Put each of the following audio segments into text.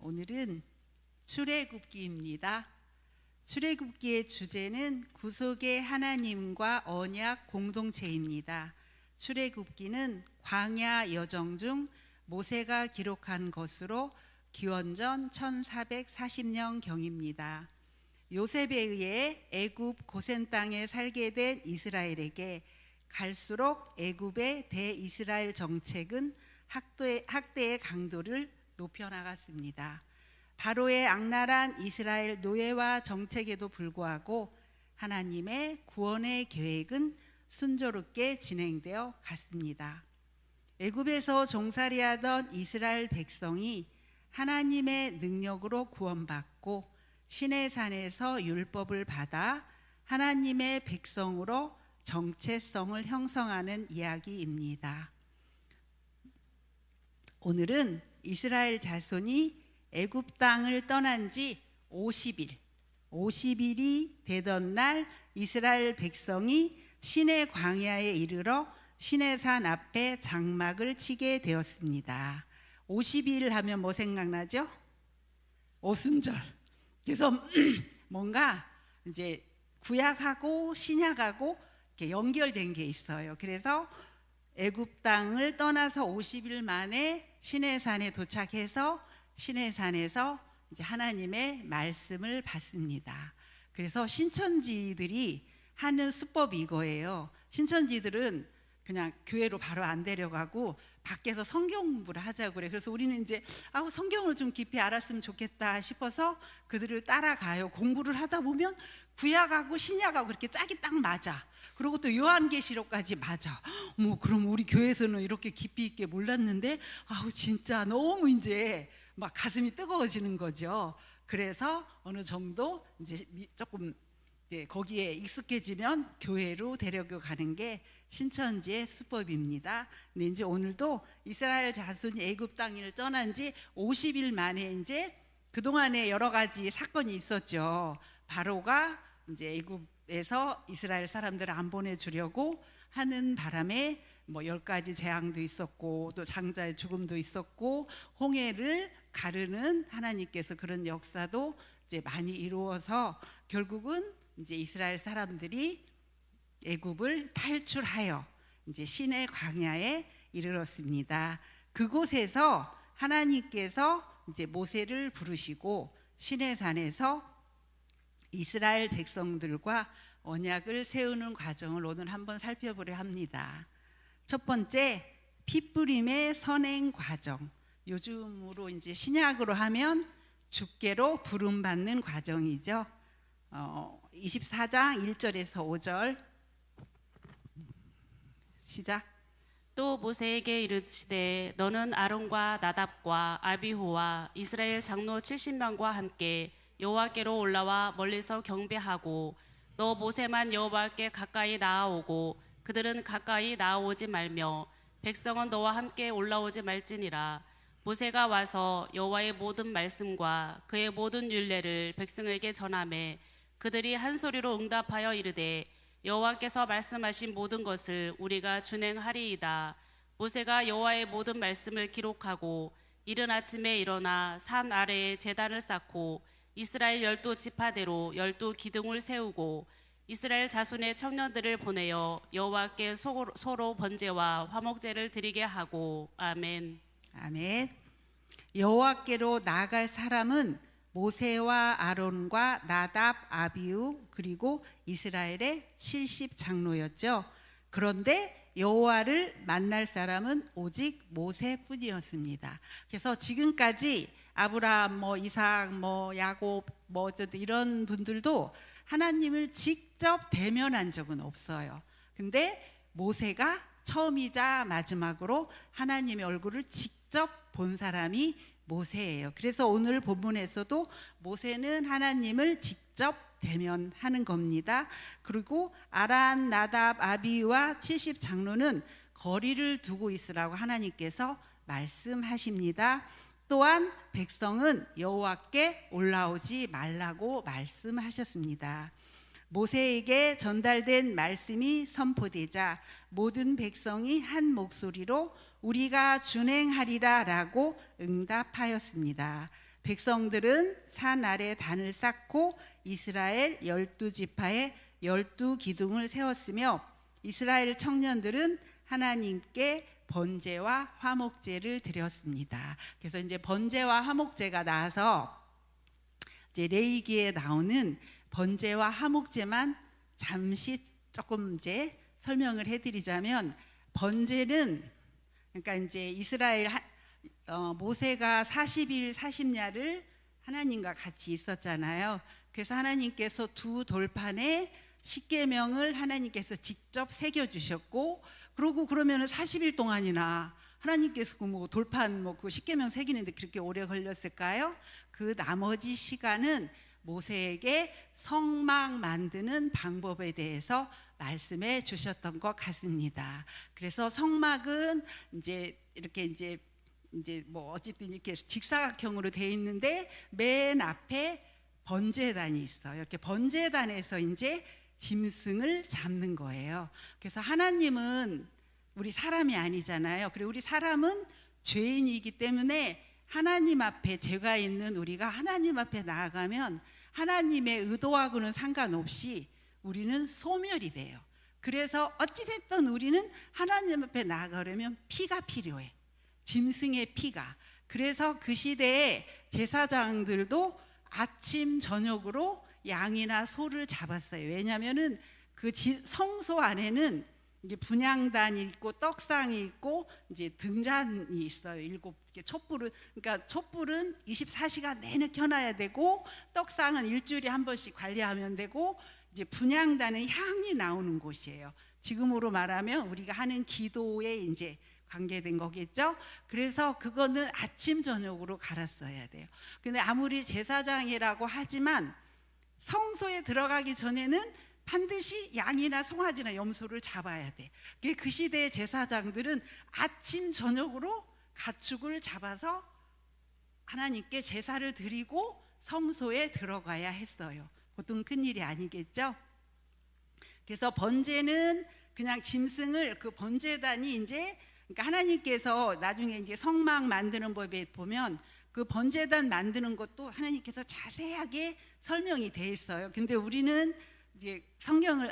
오늘은 출애굽기입니다. 출애굽기의 주제는 구속의 하나님과 언약 공동체입니다. 출애굽기는 광야 여정 중 모세가 기록한 것으로 기원전 1440년경입니다. 요셉에 의해 애굽 고센 땅에 살게 된 이스라엘에게 갈수록 애굽의 대이스라엘 정책은 학대의 강도를 높여나갔습니다. 바로의 악랄한 이스라엘 노예와 정책에도 불구하고 하나님의 구원의 계획은 순조롭게 진행되어 갔습니다. 애굽에서 종살이하던 이스라엘 백성이 하나님의 능력으로 구원받고 시내산에서 율법을 받아 하나님의 백성으로 정체성을 형성하는 이야기입니다. 오늘은 이스라엘 자손이 애굽 땅을 떠난 지 50일이 되던 날 이스라엘 백성이 시내 광야에 이르러 시내산 앞에 장막을 치게 되었습니다. 50일 하면 뭐 생각나죠? 오순절. 그래서 뭔가 이제 구약하고 신약하고 이렇게 연결된 게 있어요. 그래서 애굽 땅을 떠나서 50일 만에 시내산에 도착해서 시내산에서 이제 하나님의 말씀을 받습니다. 그래서 신천지들이 하는 수법이 이거예요. 신천지들은 그냥 교회로 바로 안 데려가고 밖에서 성경 공부를 하자고 그래. 그래서 우리는 이제 성경을 좀 깊이 알았으면 좋겠다 싶어서 그들을 따라가요. 공부를 하다 보면 구약하고 신약하고 그렇게 짝이 딱 맞아. 그리고 또 요한계시록까지 맞아. 그럼 우리 교회에서는 이렇게 깊이 있게 몰랐는데 진짜 너무 이제 막 가슴이 뜨거워지는 거죠. 그래서 어느 정도 이제 조금 거기에 익숙해지면 교회로 데려가는 게 신천지의 수법입니다. 근데 이제 오늘도 이스라엘 자손이 애굽 땅을 떠난 지 50일 만에 이제 그동안에 여러 가지 사건이 있었죠. 바로가 이제 애굽에서 이스라엘 사람들을 안 보내주려고 하는 바람에 10가지 재앙도 있었고 또 장자의 죽음도 있었고 홍해를 가르는 하나님께서 그런 역사도 이제 많이 이루어서 결국은 이제 이스라엘 사람들이 애굽을 탈출하여 이제 시내 광야에 이르렀습니다. 그곳에서 하나님께서 이제 모세를 부르시고 시내산에서 이스라엘 백성들과 언약을 세우는 과정을 오늘 한번 살펴보려 합니다. 첫 번째, 핏부림의 선행 과정. 요즘으로 이제 신약으로 하면 주께로 부름받는 과정이죠. 24장 1절에서 5절 시작. 또 모세에게 이르시되 너는 아론과 나답과 아비후와 이스라엘 장로 70명과 함께 여호와께로 올라와 멀리서 경배하고 너 모세만 여호와께 가까이 나아오고 그들은 가까이 나아오지 말며 백성은 너와 함께 올라오지 말지니라. 모세가 와서 여호와의 모든 말씀과 그의 모든 율례를 백성에게 전하매 그들이 한 소리로 응답하여 이르되 여호와께서 말씀하신 모든 것을 우리가 준행하리이다. 모세가 여호와의 모든 말씀을 기록하고 이른 아침에 일어나 산 아래에 제단을 쌓고 이스라엘 12지파대로 12기둥을 세우고 이스라엘 자손의 청년들을 보내어 여호와께 소로 번제와 화목제를 드리게 하고. 아멘. 아멘. 여호와께로 나아갈 사람은 모세와 아론과 나답, 아비후 그리고 이스라엘의 70장로였죠. 그런데 여호와를 만날 사람은 오직 모세뿐이었습니다. 그래서 지금까지 아브라함, 이삭, 야곱, 이런 분들도 하나님을 직접 대면한 적은 없어요. 근데 모세가 처음이자 마지막으로 하나님의 얼굴을 직접 본 사람이 모세예요. 그래서 오늘 본문에서도 모세는 하나님을 직접 대면하는 겁니다. 그리고 아란, 나답, 아비와 70장로는 거리를 두고 있으라고 하나님께서 말씀하십니다. 또한 백성은 여호와께 올라오지 말라고 말씀하셨습니다. 모세에게 전달된 말씀이 선포되자 모든 백성이 한 목소리로 우리가 준행하리라 라고 응답하였습니다. 백성들은 산 아래 단을 쌓고 이스라엘 12지파에 12기둥을 세웠으며 이스라엘 청년들은 하나님께 번제와 화목제를 드렸습니다. 그래서 이제 번제와 화목제가 나와서 이제 레위기에 나오는 번제와 화목제만 잠시 조금 이제 설명을 해드리자면, 번제는 그러니까 이제 이스라엘 모세가 40일 40야를 하나님과 같이 있었잖아요. 그래서 하나님께서 두 돌판에 십계명을 하나님께서 직접 새겨 주셨고, 그러고 그러면은 40일 동안이나 하나님께서 그 돌판 그 십계명 새기는데 그렇게 오래 걸렸을까요? 그 나머지 시간은 모세에게 성막 만드는 방법에 대해서 말씀해 주셨던 것 같습니다. 그래서 성막은 이제 이렇게 이제 뭐 어쨌든 이렇게 직사각형으로 되어 있는데 맨 앞에 번제단이 있어요. 이렇게 번제단에서 이제 짐승을 잡는 거예요. 그래서 하나님은 우리 사람이 아니잖아요. 그리고 우리 사람은 죄인이기 때문에 하나님 앞에 죄가 있는 우리가 하나님 앞에 나아가면 하나님의 의도하고는 상관없이 우리는 소멸이 돼요. 그래서 어찌됐든 우리는 하나님 앞에 나아가려면 피가 필요해. 짐승의 피가. 그래서 그 시대에 제사장들도 아침 저녁으로 양이나 소를 잡았어요. 왜냐하면은 그 성소 안에는 이게 분향단이 있고 떡상이 있고 이제 등잔이 있어요. 7개 촛불은, 그러니까 촛불은 24시간 내내 켜놔야 되고, 떡상은 일주일에 한 번씩 관리하면 되고, 이제 분향단은 향이 나오는 곳이에요. 지금으로 말하면 우리가 하는 기도에 이제 관계된 거겠죠. 그래서 그거는 아침 저녁으로 갈았어야 돼요. 근데 아무리 제사장이라고 하지만 성소에 들어가기 전에는 반드시 양이나 송아지나 염소를 잡아야 돼. 그 시대의 제사장들은 아침 저녁으로 가축을 잡아서 하나님께 제사를 드리고 성소에 들어가야 했어요. 보통 큰일이 아니겠죠. 그래서 번제는 그냥 짐승을, 그 번제단이 이제 그러니까 하나님께서 나중에 이제 성막 만드는 법에 보면 그 번제단 만드는 것도 하나님께서 자세하게 설명이 돼 있어요. 근데 우리는 이제 성경을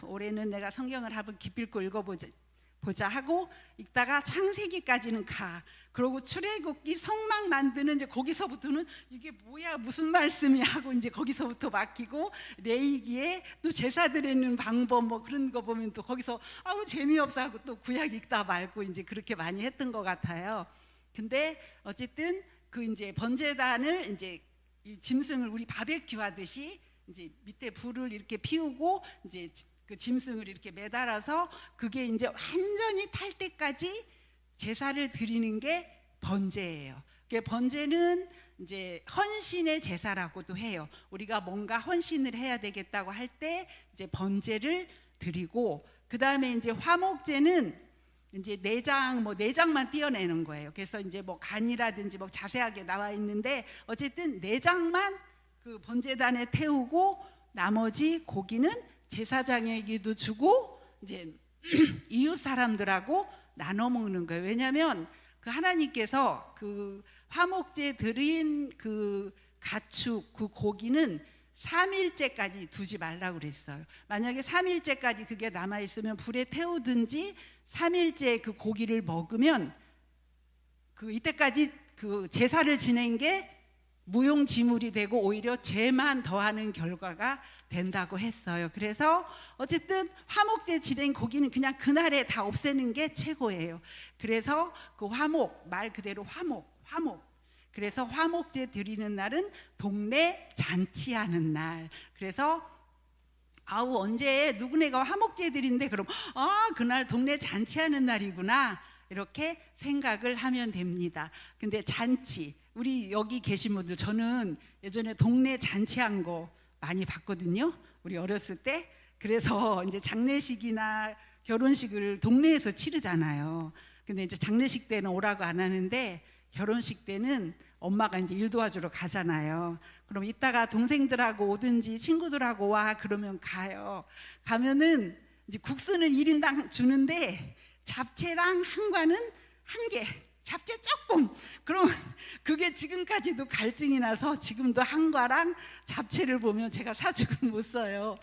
올해는 내가 성경을 한번 기필코 읽어보자 하고 읽다가 창세기까지는 가. 그러고 출애굽기 성막 만드는 이제 거기서부터는 이게 뭐야 무슨 말씀이 하고 이제 거기서부터 막히고, 레위기에 또 제사 드리는 방법 뭐 그런 거 보면 또 거기서 재미없어 하고 또 구약 읽다 말고 이제 그렇게 많이 했던 것 같아요. 근데 어쨌든 그 이제 번제단을 이제 이 짐승을 우리 바베큐 하듯이 이제 밑에 불을 이렇게 피우고 이제 그 짐승을 이렇게 매달아서 그게 이제 완전히 탈 때까지 제사를 드리는 게 번제예요. 그 번제는 이제 헌신의 제사라고도 해요. 우리가 뭔가 헌신을 해야 되겠다고 할 때 이제 번제를 드리고, 그 다음에 이제 화목제는 이제 내장만 떼어내는 거예요. 그래서 이제 뭐 간이라든지 뭐 자세하게 나와 있는데 어쨌든 내장만 그 번제단에 태우고 나머지 고기는 제사장에게도 주고 이제 이웃 사람들하고 나눠 먹는 거예요. 왜냐하면 그 하나님께서 그 화목제 드린 그 가축 그 고기는 3일째까지 두지 말라고 그랬어요. 만약에 3일째까지 그게 남아 있으면 불에 태우든지 3일째 그 고기를 먹으면 그 이때까지 그 제사를 지낸 게 무용지물이 되고 오히려 죄만 더하는 결과가 된다고 했어요. 그래서 어쨌든 화목제 지낸 고기는 그냥 그날에 다 없애는 게 최고예요. 그래서 그 화목, 말 그대로 화목. 그래서 화목제 드리는 날은 동네 잔치하는 날. 그래서 언제 누구네가 화목제 드린대 그럼 그날 동네 잔치하는 날이구나 이렇게 생각을 하면 됩니다. 근데 잔치, 우리 여기 계신 분들, 저는 예전에 동네 잔치한 거 많이 봤거든요. 우리 어렸을 때. 그래서 이제 장례식이나 결혼식을 동네에서 치르잖아요. 근데 이제 장례식 때는 오라고 안 하는데 결혼식 때는 엄마가 이제 일 도와주러 가잖아요. 그럼 이따가 동생들하고 오든지 친구들하고 와 그러면 가요. 가면은 이제 국수는 1인당 주는데 잡채랑 한과는 한 개, 잡채 조금. 그럼 그게 지금까지도 갈증이 나서 지금도 한과랑 잡채를 보면 제가 사주고 못 써요.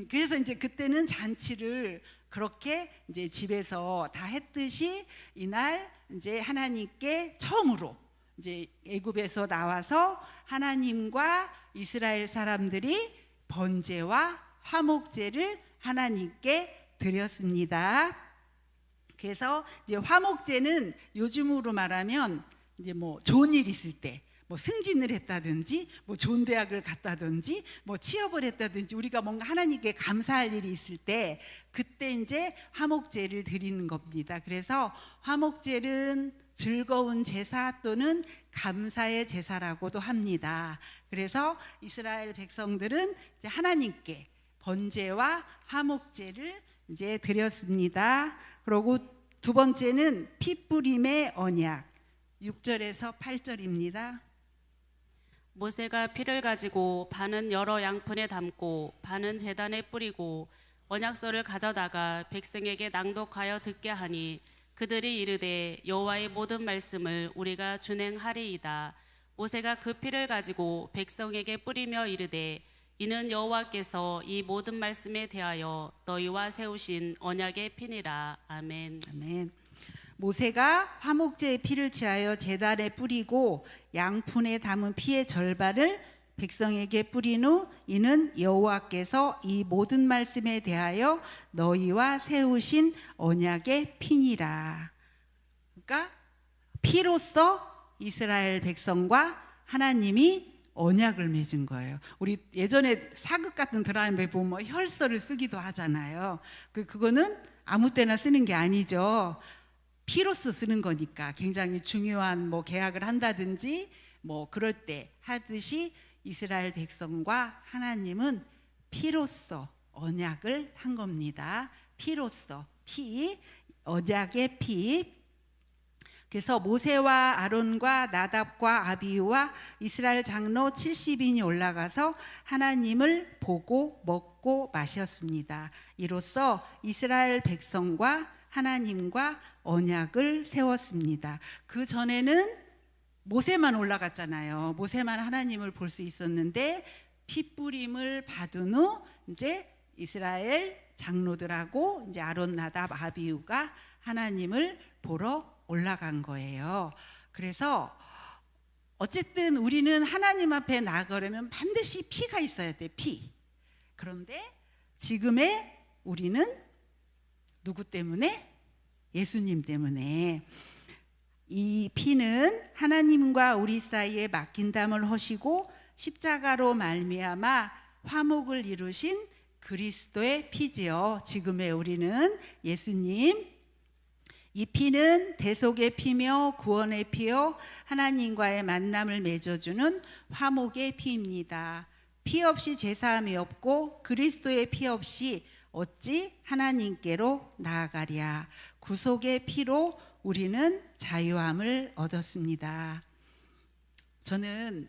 그래서 이제 그때는 잔치를 그렇게 이제 집에서 다 했듯이 이날 이제 하나님께 처음으로 이제 애굽에서 나와서 하나님과 이스라엘 사람들이 번제와 화목제를 하나님께 드렸습니다. 그래서 이제 화목제는 요즘으로 말하면 이제 뭐 좋은 일 있을 때, 뭐 승진을 했다든지, 뭐 좋은 대학을 갔다든지, 뭐 취업을 했다든지, 우리가 뭔가 하나님께 감사할 일이 있을 때 그때 이제 화목제를 드리는 겁니다. 그래서 화목제는 즐거운 제사 또는 감사의 제사라고도 합니다. 그래서 이스라엘 백성들은 이제 하나님께 번제와 화목제를 이제 드렸습니다. 그리고 두 번째는 피 뿌림의 언약 6절에서 8절입니다. 모세가 피를 가지고 반은 여러 양푼에 담고 반은 제단에 뿌리고 언약서를 가져다가 백성에게 낭독하여 듣게 하니 그들이 이르되 여호와의 모든 말씀을 우리가 준행하리이다. 모세가 그 피를 가지고 백성에게 뿌리며 이르되 이는 여호와께서 이 모든 말씀에 대하여 너희와 세우신 언약의 피니라. 아멘. 아멘. 모세가 화목제의 피를 취하여 제단에 뿌리고 양푼에 담은 피의 절반을 백성에게 뿌린 후 이는 여호와께서 이 모든 말씀에 대하여 너희와 세우신 언약의 피니라. 그러니까 피로써 이스라엘 백성과 하나님이 언약을 맺은 거예요. 우리 예전에 사극 같은 드라마에 보면 뭐 혈서를 쓰기도 하잖아요. 그거는 아무 때나 쓰는 게 아니죠. 피로써 쓰는 거니까 굉장히 중요한 뭐 계약을 한다든지 뭐 그럴 때 하듯이 이스라엘 백성과 하나님은 피로써 언약을 한 겁니다. 피로써 피, 언약의 피. 그래서 모세와 아론과 나답과 아비후와 이스라엘 장로 70인이 올라가서 하나님을 보고 먹고 마셨습니다. 이로써 이스라엘 백성과 하나님과 언약을 세웠습니다. 그 전에는 모세만 올라갔잖아요. 모세만 하나님을 볼 수 있었는데 피 뿌림을 받은 후 이제 이스라엘 장로들하고 이제 아론, 나답, 아비후가 하나님을 보러 올라간 거예요. 그래서 어쨌든 우리는 하나님 앞에 나가려면 반드시 피가 있어야 돼. 피. 그런데 지금의 우리는 누구 때문에? 예수님 때문에. 이 피는 하나님과 우리 사이에 맡긴담을 하시고 십자가로 말미암아 화목을 이루신 그리스도의 피지요. 지금의 우리는 예수님. 이 피는 대속의 피며 구원의 피요 하나님과의 만남을 맺어주는 화목의 피입니다. 피 없이 제사함이 없고 그리스도의 피 없이 어찌 하나님께로 나아가랴. 구속의 피로 우리는 자유함을 얻었습니다. 저는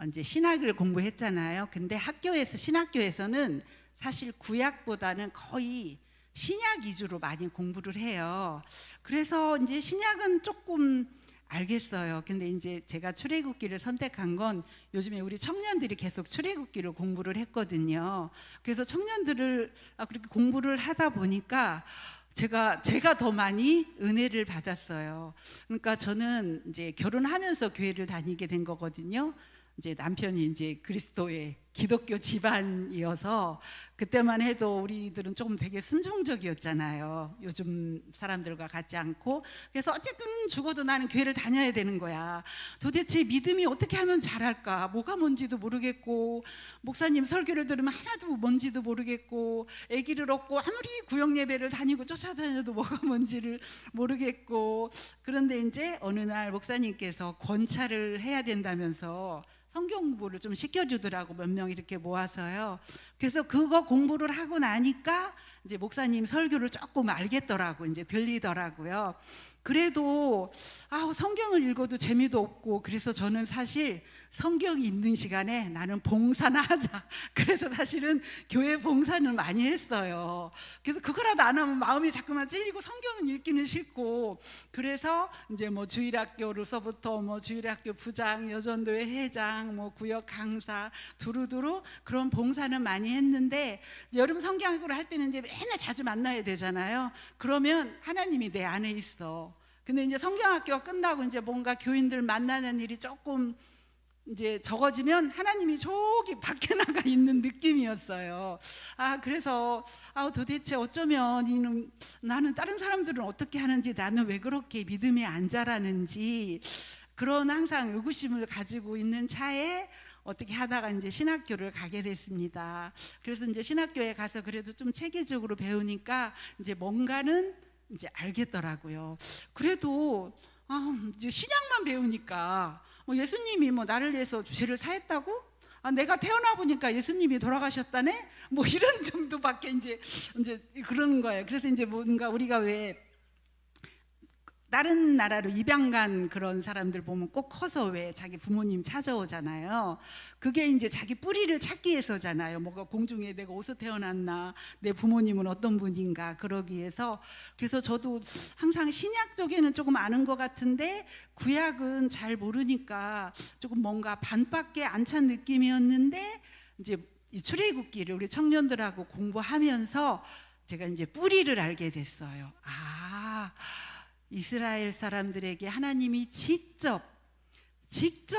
이제 신학을 공부했잖아요. 근데 신학교에서는 사실 구약보다는 거의 신약 위주로 많이 공부를 해요. 그래서 이제 신약은 조금 알겠어요. 근데 이제 제가 출애굽기를 선택한 건 요즘에 우리 청년들이 계속 출애굽기를 공부를 했거든요. 그래서 청년들을 그렇게 공부를 하다 보니까 제가 더 많이 은혜를 받았어요. 그러니까 저는 이제 결혼하면서 교회를 다니게 된 거거든요. 이제 남편이 이제 그리스도의 기독교 집안이어서 그때만 해도 우리들은 조금 되게 순종적이었잖아요. 요즘 사람들과 같지 않고. 그래서 어쨌든 죽어도 나는 교회를 다녀야 되는 거야. 도대체 믿음이 어떻게 하면 잘할까? 뭐가 뭔지도 모르겠고, 목사님 설교를 들으면 하나도 뭔지도 모르겠고, 아기를 얻고 아무리 구역 예배를 다니고 쫓아다녀도 뭐가 뭔지를 모르겠고. 그런데 이제 어느 날 목사님께서 권찰을 해야 된다면서 성경 공부를 좀 시켜주더라고. 몇 명 이렇게 모아서요. 그래서 그거 공부를 하고 나니까 이제 목사님 설교를 조금 알겠더라고. 이제 들리더라고요. 그래도 성경을 읽어도 재미도 없고, 그래서 저는 사실 성경이 있는 시간에 나는 봉사나 하자. 그래서 사실은 교회 봉사는 많이 했어요. 그래서 그거라도 안 하면 마음이 자꾸만 찔리고 성경은 읽기는 싫고, 그래서 이제 뭐 주일학교로서부터 뭐 주일학교 부장, 여전도회 회장, 뭐 구역 강사 두루두루 그런 봉사는 많이 했는데, 여름 성경학교를 할 때는 이제 맨날 자주 만나야 되잖아요. 그러면 하나님이 내 안에 있어. 근데 이제 성경학교가 끝나고 이제 뭔가 교인들 만나는 일이 조금 이제 적어지면 하나님이 저기 밖에 나가 있는 느낌이었어요. 그래서 도대체 어쩌면 나는 다른 사람들은 어떻게 하는지, 나는 왜 그렇게 믿음이 안 자라는지, 그런 항상 의구심을 가지고 있는 차에 어떻게 하다가 이제 신학교를 가게 됐습니다. 그래서 이제 신학교에 가서 그래도 좀 체계적으로 배우니까 이제 뭔가는 이제 알겠더라고요. 그래도 이제 신약만 배우니까 예수님이 뭐 나를 위해서 죄를 사했다고? 내가 태어나 보니까 예수님이 돌아가셨다네? 뭐 이런 정도밖에 이제 그러는 거예요. 그래서 이제 뭔가 우리가 왜 다른 나라로 입양 간 그런 사람들 보면 꼭 커서 왜 자기 부모님 찾아오잖아요. 그게 이제 자기 뿌리를 찾기 위해서잖아요. 뭐가 공중에 내가 어디서 태어났나, 내 부모님은 어떤 분인가, 그러기 위해서. 그래서 저도 항상 신약 쪽에는 조금 아는 것 같은데 구약은 잘 모르니까 조금 뭔가 반밖에 안 찬 느낌이었는데, 이제 이 출애굽기를 우리 청년들하고 공부하면서 제가 이제 뿌리를 알게 됐어요. 이스라엘 사람들에게 하나님이 직접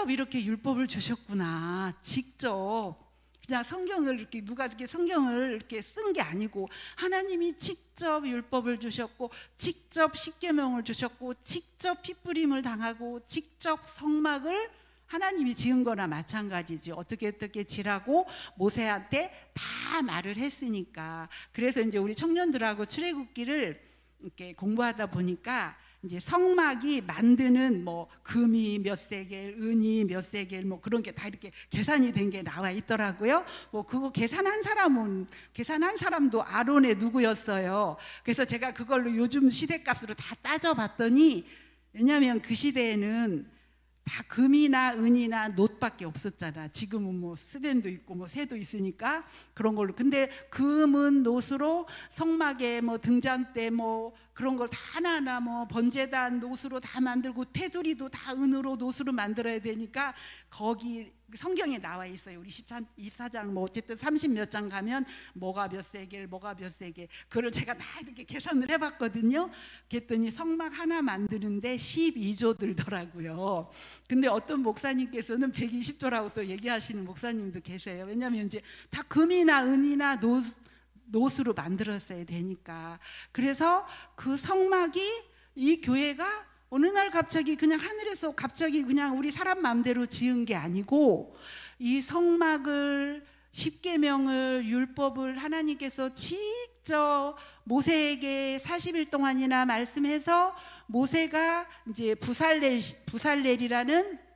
이렇게 율법을 주셨구나. 직접 그냥 성경을 이렇게 누가 이렇게 성경을 이렇게 쓴 게 아니고, 하나님이 직접 율법을 주셨고, 직접 십계명을 주셨고, 직접 핏부림을 당하고, 직접 성막을 하나님이 지은 거나 마찬가지지. 어떻게 지라고 모세한테 다 말을 했으니까. 그래서 이제 우리 청년들하고 출애굽기를 이렇게 공부하다 보니까 이제 성막이 만드는 뭐 금이 몇 세겔, 은이 몇 세겔, 뭐 그런 게 다 이렇게 계산이 된 게 나와 있더라고요. 뭐 그거 계산한 사람도 아론의 누구였어요. 그래서 제가 그걸로 요즘 시대값으로 다 따져봤더니, 왜냐하면 그 시대에는 다 금이나 은이나 놋밖에 없었잖아. 지금은 뭐 스덴도 있고 뭐 새도 있으니까 그런 걸로. 근데 금은 놋으로 성막에 뭐 등잔대 뭐 그런 걸 다 하나하나 뭐 번제단 놋으로 다 만들고, 테두리도 다 은으로 놋으로 만들어야 되니까 거기 성경에 나와 있어요. 우리 24장 뭐 어쨌든 30 몇 장 가면 뭐가 몇 세겔, 뭐가 몇 세겔, 그걸 제가 다 이렇게 계산을 해봤거든요. 그랬더니 성막 하나 만드는데 12조 들더라고요. 근데 어떤 목사님께서는 120조라고 또 얘기하시는 목사님도 계세요. 왜냐하면 이제 다 금이나 은이나 놋으로 만들었어야 되니까. 그래서 그 성막이, 이 교회가 어느 날 갑자기 그냥 하늘에서 갑자기 그냥 우리 사람 마음대로 지은 게 아니고, 이 성막을, 십계명을, 율법을 하나님께서 직접 모세에게 40일 동안이나 말씀해서, 모세가 이제 부살렐이라는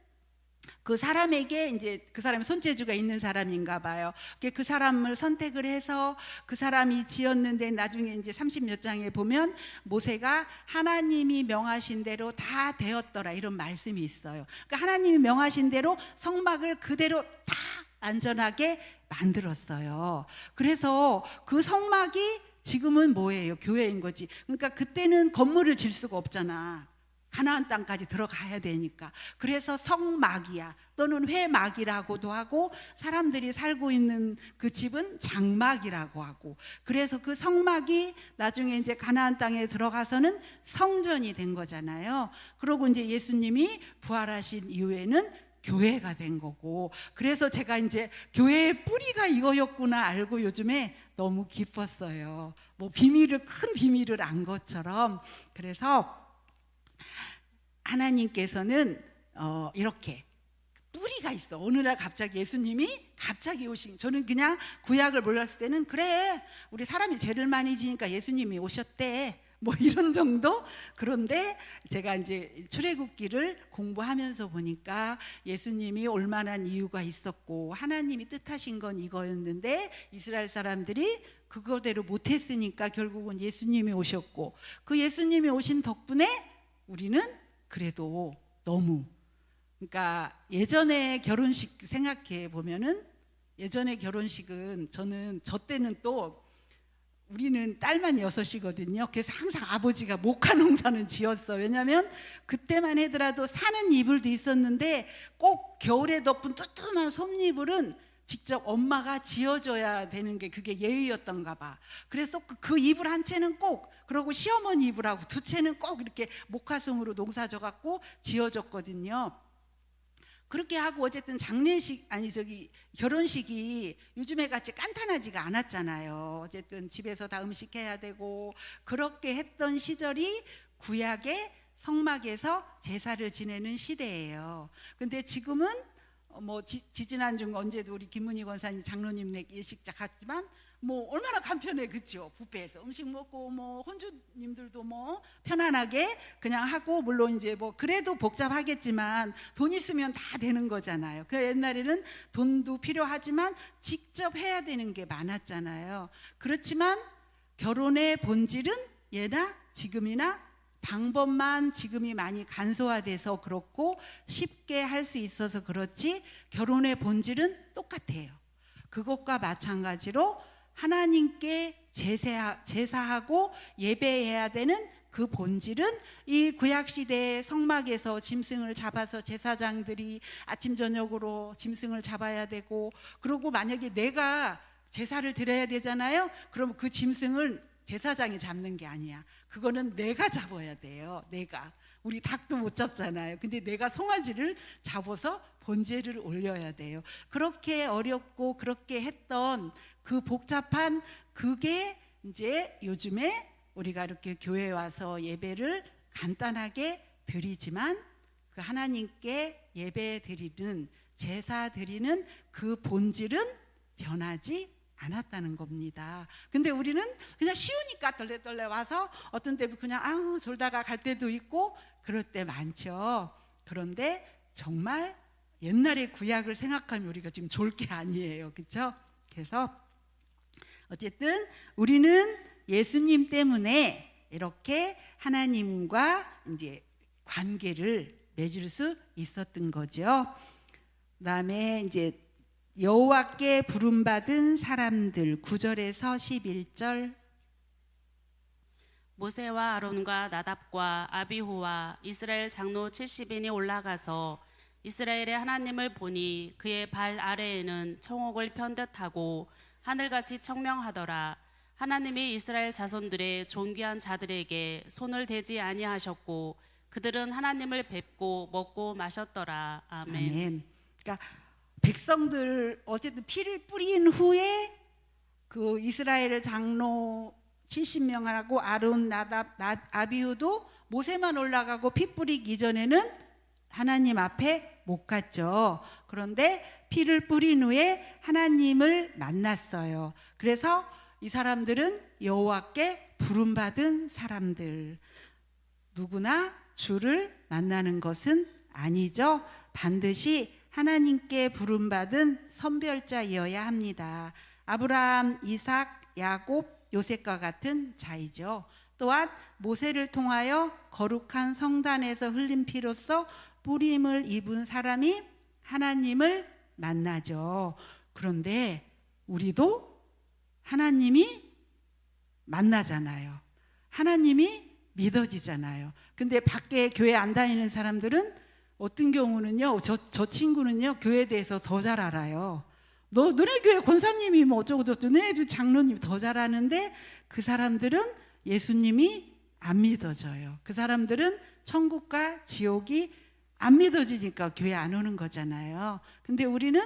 그 사람에게, 이제 그 사람이 손재주가 있는 사람인가 봐요. 그 사람을 선택을 해서 그 사람이 지었는데, 나중에 이제 30 몇 장에 보면 모세가 하나님이 명하신 대로 다 되었더라, 이런 말씀이 있어요. 그러니까 하나님이 명하신 대로 성막을 그대로 다 안전하게 만들었어요. 그래서 그 성막이 지금은 뭐예요? 교회인 거지. 그러니까 그때는 건물을 질 수가 없잖아. 가나안 땅까지 들어가야 되니까. 그래서 성막이야, 또는 회막이라고도 하고, 사람들이 살고 있는 그 집은 장막이라고 하고, 그래서 그 성막이 나중에 이제 가나안 땅에 들어가서는 성전이 된 거잖아요. 그러고 이제 예수님이 부활하신 이후에는 교회가 된 거고, 그래서 제가 이제 교회의 뿌리가 이거였구나 알고 요즘에 너무 기뻤어요. 뭐 큰 비밀을 안 것처럼. 그래서 하나님께서는 이렇게 뿌리가 있어. 어느 날 갑자기 예수님이 갑자기 오신, 저는 그냥 구약을 몰랐을 때는 그래, 우리 사람이 죄를 많이 지니까 예수님이 오셨대, 뭐 이런 정도. 그런데 제가 이제 출애굽기를 공부하면서 보니까 예수님이 올 만한 이유가 있었고, 하나님이 뜻하신 건 이거였는데 이스라엘 사람들이 그거대로 못했으니까 결국은 예수님이 오셨고, 그 예수님이 오신 덕분에 우리는 그래도 너무, 그러니까 예전에 결혼식 생각해 보면은, 예전에 결혼식은 저 때는 또 우리는 딸만 6이거든요. 그래서 항상 아버지가 목화농사는 지었어. 왜냐하면 그때만 하더라도 사는 이불도 있었는데 꼭 겨울에 덮은 뜨뜻한 솜이불은 직접 엄마가 지어줘야 되는 게 그게 예의였던가 봐. 그래서 그 이불 한 채는 꼭, 그리고 시어머니 이불하고 2채는 꼭 이렇게 목화솜으로 농사져 갖고 지어줬거든요. 그렇게 하고 어쨌든 장례식, 결혼식이 요즘에 같이 깐탄하지가 않았잖아요. 어쨌든 집에서 다 음식 해야 되고 그렇게 했던 시절이 구약의 성막에서 제사를 지내는 시대예요. 근데 지금은 지지난주 언제도 우리 김문희 권사님 장로님 예식장 갔지만 얼마나 간편해, 그렇죠? 뷔페에서 음식 먹고 혼주님들도 편안하게 그냥 하고, 물론 이제 그래도 복잡하겠지만 돈 있으면 다 되는 거잖아요. 그 옛날에는 돈도 필요하지만 직접 해야 되는 게 많았잖아요. 그렇지만 결혼의 본질은 예나 지금이나 방법만 지금이 많이 간소화돼서 그렇고 쉽게 할 수 있어서 그렇지, 결혼의 본질은 똑같아요. 그것과 마찬가지로 하나님께 제사하고 예배해야 되는 그 본질은 이 구약시대의 성막에서 짐승을 잡아서 제사장들이 아침 저녁으로 짐승을 잡아야 되고, 그리고 만약에 내가 제사를 드려야 되잖아요. 그럼 그 짐승을 제사장이 잡는 게 아니야. 그거는 내가 잡아야 돼요. 내가. 우리 닭도 못 잡잖아요. 근데 내가 송아지를 잡아서 번제를 올려야 돼요. 그렇게 어렵고 그렇게 했던 그 복잡한 그게 이제 요즘에 우리가 이렇게 교회에 와서 예배를 간단하게 드리지만 그 하나님께 예배 드리는, 제사 드리는 그 본질은 변하지 않았다는 겁니다. 근데 우리는 그냥 쉬우니까 떨레떨레 와서 어떤 때 그냥 졸다가 갈 때도 있고 그럴 때 많죠. 그런데 정말 옛날의 구약을 생각하면 우리가 지금 졸 게 아니에요. 그렇죠? 그래서 어쨌든 우리는 예수님 때문에 이렇게 하나님과 이제 관계를 맺을 수 있었던 거죠. 그다음에 이제 여호와께 부름받은 사람들, 9절에서 11절. 모세와 아론과 나답과 아비후와 이스라엘 장로 70인이 올라가서 이스라엘의 하나님을 보니 그의 발 아래에는 청옥을 편듯하고 하늘같이 청명하더라. 하나님이 이스라엘 자손들의 존귀한 자들에게 손을 대지 아니하셨고 그들은 하나님을 뵙고 먹고 마셨더라. 아멘. 아멘. 그러니까 백성들 어쨌든 피를 뿌린 후에 그 이스라엘 장로 70명하고 아론, 나답, 아비후도 모세만 올라가고 피 뿌리기 이전에는 하나님 앞에 못 갔죠. 그런데 피를 뿌린 후에 하나님을 만났어요. 그래서 이 사람들은 여호와께 부름받은 사람들. 누구나 주를 만나는 것은 아니죠. 반드시 하나님께 부름받은 선별자이어야 합니다. 아브라함, 이삭, 야곱, 요셉과 같은 자이죠. 또한 모세를 통하여 거룩한 성단에서 흘린 피로써 뿌림을 입은 사람이 하나님을 만나죠. 그런데 우리도 하나님이 만나잖아요. 하나님이 믿어지잖아요. 근데 밖에 교회 안 다니는 사람들은 어떤 경우는요, 저 친구는요 교회에 대해서 더 잘 알아요. 너네 교회 권사님이 어쩌고저쩌고, 너네 장로님이 더 잘 아는데 그 사람들은 예수님이 안 믿어져요. 그 사람들은 천국과 지옥이 안 믿어지니까 교회 안 오는 거잖아요. 근데 우리는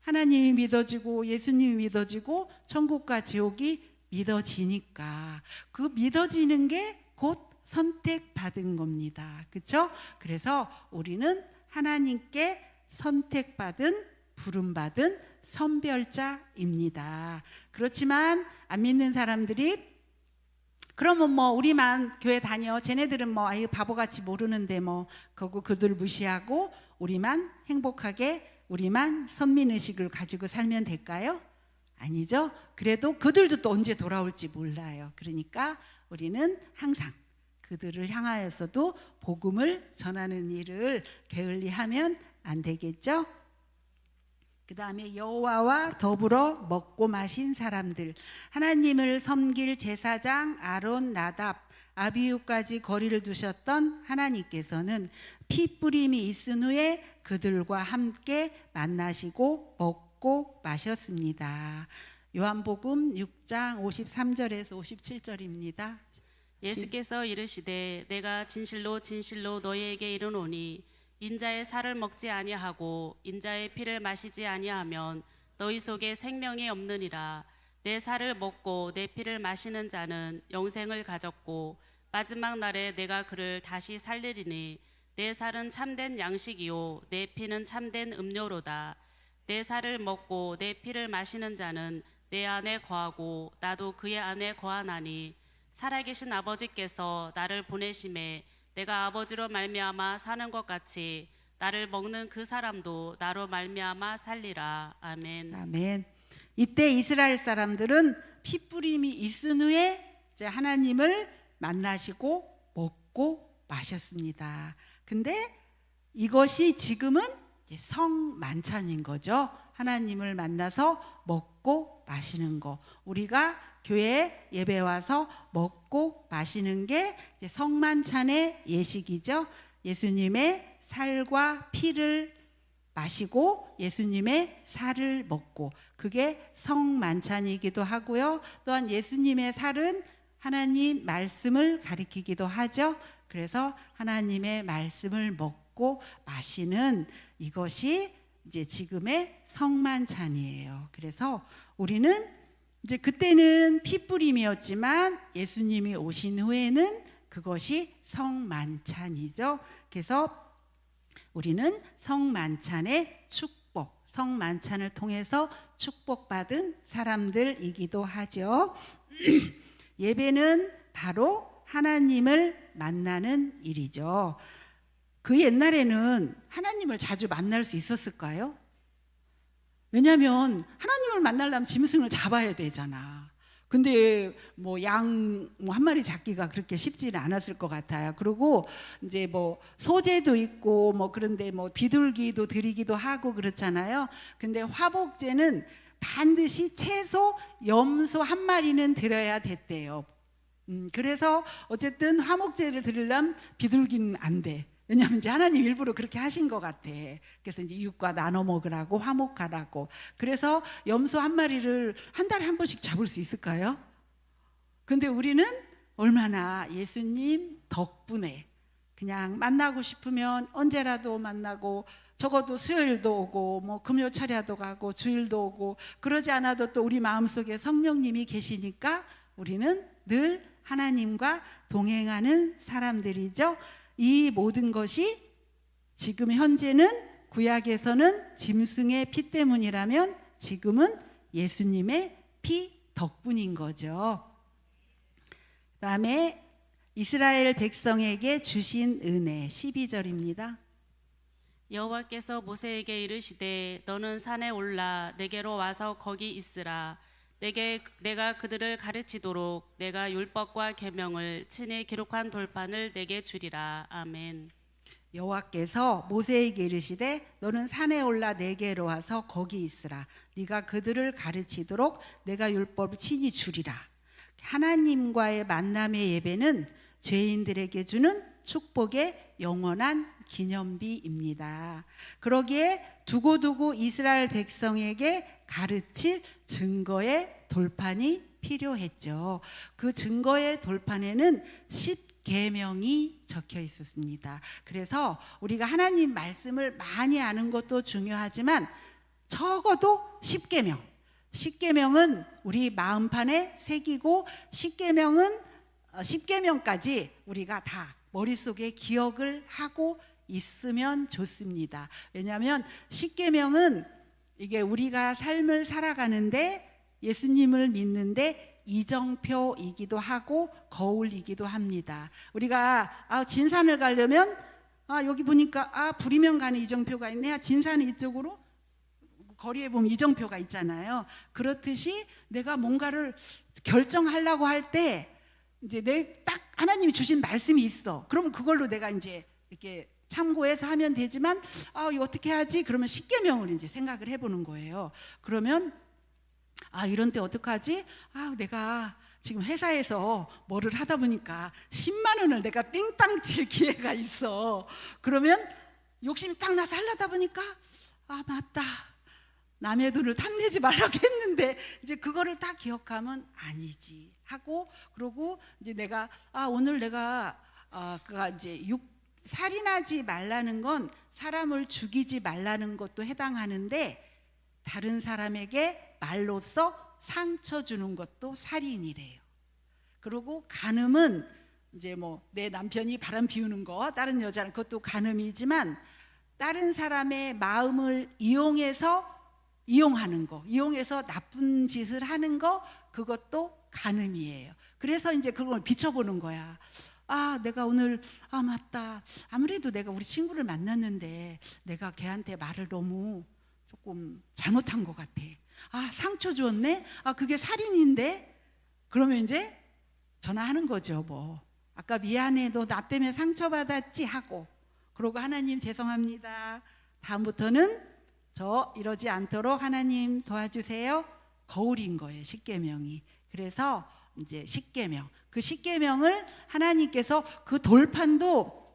하나님이 믿어지고 예수님이 믿어지고 천국과 지옥이 믿어지니까 그 믿어지는 게 곧 선택받은 겁니다. 그렇죠? 그래서 우리는 하나님께 선택받은, 부름받은 선별자입니다. 그렇지만 안 믿는 사람들이 그러면 우리만 교회 다녀, 쟤네들은 아유 바보같이 모르는데 그들 무시하고 우리만 행복하게, 우리만 선민의식을 가지고 살면 될까요? 아니죠. 그래도 그들도 또 언제 돌아올지 몰라요. 그러니까 우리는 항상 그들을 향하여서도 복음을 전하는 일을 게을리하면 안 되겠죠? 그 다음에 여호와와 더불어 먹고 마신 사람들, 하나님을 섬길 제사장 아론, 나답, 아비후까지 거리를 두셨던 하나님께서는 피 뿌림이 있은 후에 그들과 함께 만나시고 먹고 마셨습니다. 요한복음 6장 53절에서 57절입니다. 예수께서 이르시되 내가 진실로 진실로 너희에게 이르노니 인자의 살을 먹지 아니하고 인자의 피를 마시지 아니하면 너희 속에 생명이 없느니라. 내 살을 먹고 내 피를 마시는 자는 영생을 가졌고 마지막 날에 내가 그를 다시 살리리니 내 살은 참된 양식이요 내 피는 참된 음료로다. 내 살을 먹고 내 피를 마시는 자는 내 안에 거하고 나도 그의 안에 거하나니 살아계신 아버지께서 나를 보내심에 내가 아버지로 말미암아 사는 것 같이 나를 먹는 그 사람도 나로 말미암아 살리라. 아멘. 아멘. 이때 이스라엘 사람들은 피 뿌림이 있은 후에 이제 하나님을 만나시고 먹고 마셨습니다. 근데 이것이 지금은 성만찬인 거죠. 하나님을 만나서 먹고 마시는 거. 우리가 교회 예배 와서 먹고 마시는 게 성만찬의 예식이죠. 예수님의 살과 피를 마시고 예수님의 살을 먹고, 그게 성만찬이기도 하고요. 또한 예수님의 살은 하나님 말씀을 가리키기도 하죠. 그래서 하나님의 말씀을 먹고 마시는 이것이 이제 지금의 성만찬이에요. 그래서 우리는 이제 그때는 피뿌림이었지만 예수님이 오신 후에는 그것이 성만찬이죠. 그래서 우리는 성만찬의 축복, 성만찬을 통해서 축복받은 사람들이기도 하죠. 예배는 바로 하나님을 만나는 일이죠. 그 옛날에는 하나님을 자주 만날 수 있었을까요? 왜냐하면 하나님을 만나려면 짐승을 잡아야 되잖아. 근데 뭐 양 한 마리 잡기가 그렇게 쉽지는 않았을 것 같아요. 그리고 이제 뭐 소제도 있고 뭐 그런데 뭐 비둘기도 드리기도 하고 그렇잖아요. 근데 화복제는 반드시 최소 염소 한 마리는 드려야 됐대요. 그래서 어쨌든 화목제를 드리려면 비둘기는 안 돼. 왜냐하면 이제 하나님 일부러 그렇게 하신 것 같아. 그래서 이제 이웃과 나눠 먹으라고, 화목하라고. 그래서 염소 한 마리를 한 달에 한 번씩 잡을 수 있을까요? 근데 우리는 얼마나 예수님 덕분에 그냥 만나고 싶으면 언제라도 만나고, 적어도 수요일도 오고 뭐 금요철야도 가고 주일도 오고, 그러지 않아도 또 우리 마음속에 성령님이 계시니까 우리는 늘 하나님과 동행하는 사람들이죠. 이 모든 것이 지금 현재는 구약에서는 짐승의 피 때문이라면 지금은 예수님의 피 덕분인 거죠. 그다음에 이스라엘 백성에게 주신 은혜 12절입니다. 여호와께서 모세에게 이르시되 너는 산에 올라 내게로 와서 거기 있으라. 내가 그들을 가르치도록 내가 율법과 계명을 친히 기록한 돌판을 내게 주리라. 아멘. 여호와께서 모세에게 이르시되 너는 산에 올라 내게로 와서 거기 있으라. 네가 그들을 가르치도록 내가 율법을 친히 주리라. 하나님과의 만남의 예배는 죄인들에게 주는 축복의 영원한 기념비입니다. 그러기에 두고두고 이스라엘 백성에게 가르칠 증거의 돌판이 필요했죠. 그 증거의 돌판에는 10계명이 적혀 있었습니다. 그래서 우리가 하나님 말씀을 많이 아는 것도 중요하지만 적어도 10계명, 10계명은 우리 마음판에 새기고 10계명까지 우리가 다 머릿속에 기억을 하고 있으면 좋습니다. 왜냐하면 10계명은 이게 우리가 삶을 살아가는데 예수님을 믿는데 이정표이기도 하고 거울이기도 합니다. 우리가 진산을 가려면 여기 보니까 부리면 가는 이정표가 있네. 진산은 이쪽으로 거리에 보면 이정표가 있잖아요. 그렇듯이 내가 뭔가를 결정하려고 할 때 이제 내 딱 하나님이 주신 말씀이 있어. 그러면 그걸로 내가 이제 이렇게 참고해서 하면 되지만 이거 어떻게 하지? 그러면 십계명을 이제 생각을 해보는 거예요. 그러면 이런 때 어떡하지? 내가 지금 회사에서 뭐를 하다 보니까 10만 원을 내가 삥땅 칠 기회가 있어. 그러면 욕심 딱 나서 하려다 보니까 맞다. 남의 돈을 탐내지 말라고 했는데 이제 그거를 딱 기억하면 아니지 하고, 그러고 이제 내가 오늘 내가 그가 이제 살인하지 말라는 건 사람을 죽이지 말라는 것도 해당하는데, 다른 사람에게 말로써 상처 주는 것도 살인이래요. 그리고 간음은 이제 뭐 내 남편이 바람 피우는 거, 다른 여자는 그것도 간음이지만, 다른 사람의 마음을 이용하는 거, 이용해서 나쁜 짓을 하는 거, 그것도 간음이에요. 그래서 이제 그걸 비춰보는 거야. 내가 오늘 맞다. 아무래도 내가 우리 친구를 만났는데 내가 걔한테 말을 너무 조금 잘못한 것 같아. 상처 주었네. 그게 살인인데. 그러면 이제 전화하는 거죠. 뭐 아까 미안해, 너 나 때문에 상처받았지 하고, 그러고 하나님 죄송합니다. 다음부터는 저 이러지 않도록 하나님 도와주세요. 거울인 거예요, 십계명이. 그래서 이제 십계명, 그 십계명을 하나님께서 그 돌판도